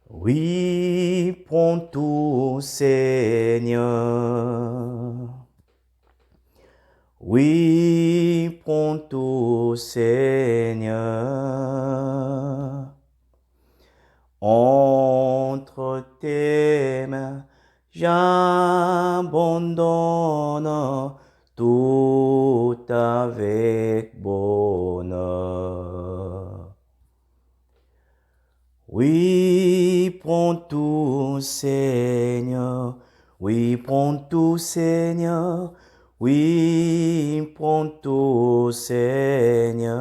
Oui, prends tout, Seigneur. Oui, prends tout, Seigneur. Entre tes mains, j'abandonne tout avec bonheur. Oui, prends tout, Seigneur. Oui, prends tout, Seigneur. Oui, prends tout, Seigneur.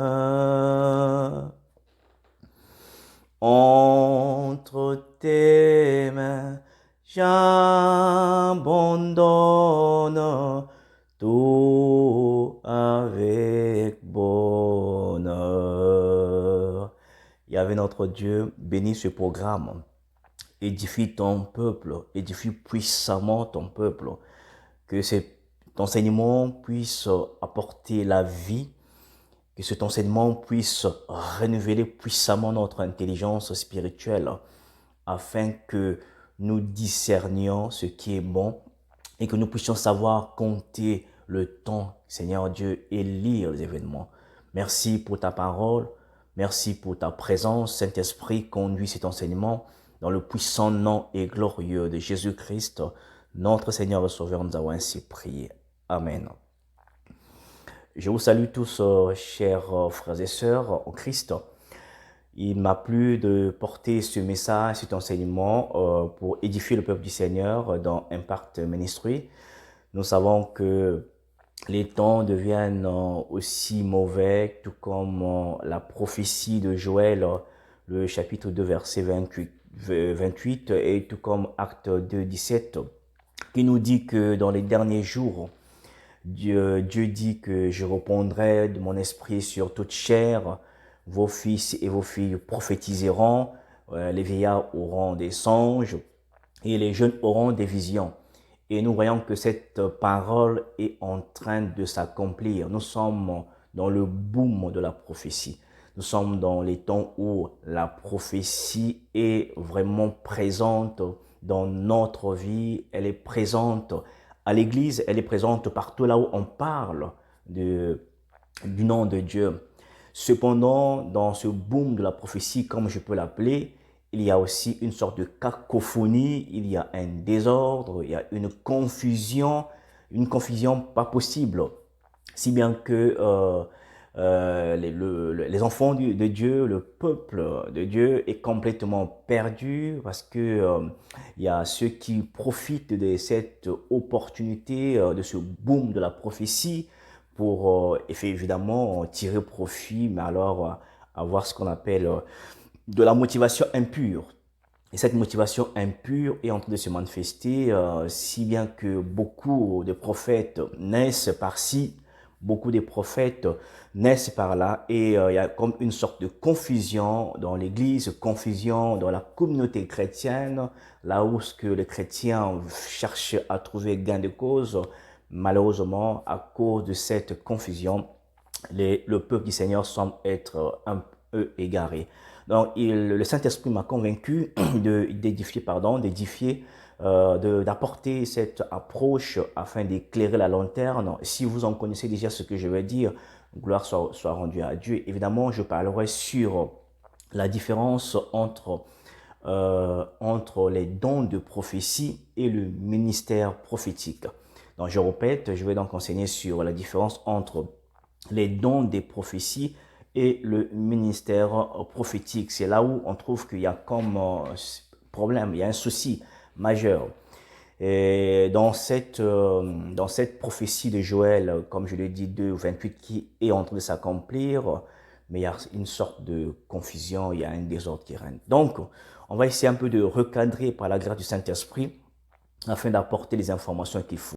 Entre tes mains, j'abandonne tout avec bonheur. Yahvé notre Dieu, bénis ce programme. Édifie ton peuple, édifie puissamment ton peuple. Que cet enseignement puisse apporter la vie, que cet enseignement puisse renouveler puissamment notre intelligence spirituelle, afin que nous discernions ce qui est bon et que nous puissions savoir compter le temps, Seigneur Dieu, et lire les événements. Merci pour ta parole, merci pour ta présence. Saint-Esprit, conduis cet enseignement dans le puissant nom et glorieux de Jésus-Christ, notre Seigneur et Sauveur. Nous avons ainsi prié. Amen. Je vous salue tous, chers frères et sœurs en Christ. Il m'a plu de porter ce message, cet enseignement pour édifier le peuple du Seigneur dans Impact Ministry. Nous savons que les temps deviennent aussi mauvais, tout comme la prophétie de Joël, le chapitre 2, verset 28, et tout comme Acte 2, 17, qui nous dit que dans les derniers jours, Dieu dit que je répondrai de mon esprit sur toute chair, vos fils et vos filles prophétiseront, les vieillards auront des songes et les jeunes auront des visions. Et nous voyons que cette parole est en train de s'accomplir. Nous sommes dans le boom de la prophétie. Nous sommes dans les temps où la prophétie est vraiment présente dans notre vie. Elle est présente à l'église, elle est présente partout là où on parle du nom de Dieu. Cependant, dans ce boom de la prophétie, comme je peux l'appeler, il y a aussi une sorte de cacophonie, il y a un désordre, il y a une confusion pas possible. Si bien que les enfants de Dieu, le peuple de Dieu est complètement perdu parce que il y a ceux qui profitent de cette opportunité, de ce boom de la prophétie pour évidemment tirer profit, mais alors avoir ce qu'on appelle de la motivation impure. Et cette motivation impure est en train de se manifester, si bien que beaucoup de prophètes naissent par-ci, beaucoup de prophètes naissent par-là, et il y a comme une sorte de confusion dans l'Église, confusion dans la communauté chrétienne, là où ce que les chrétiens cherchent à trouver gain de cause. Malheureusement, à cause de cette confusion, le peuple du Seigneur semble être un peu égaré. Donc, le Saint-Esprit m'a convaincu d'apporter cette approche afin d'éclairer la lanterne. Si vous en connaissez déjà ce que je vais dire, gloire soit rendue à Dieu. Évidemment, je parlerai sur la différence entre les dons de prophétie et le ministère prophétique. Donc, je répète, je vais donc enseigner sur la différence entre les dons des prophéties et le ministère prophétique. C'est là où on trouve qu'il y a comme problème, il y a un souci majeur. Et dans cette prophétie de Joël, comme je l'ai dit, 2:28, qui est en train de s'accomplir, mais il y a une sorte de confusion, il y a un désordre qui règne. Donc, on va essayer un peu de recadrer par la grâce du Saint-Esprit afin d'apporter les informations qu'il faut.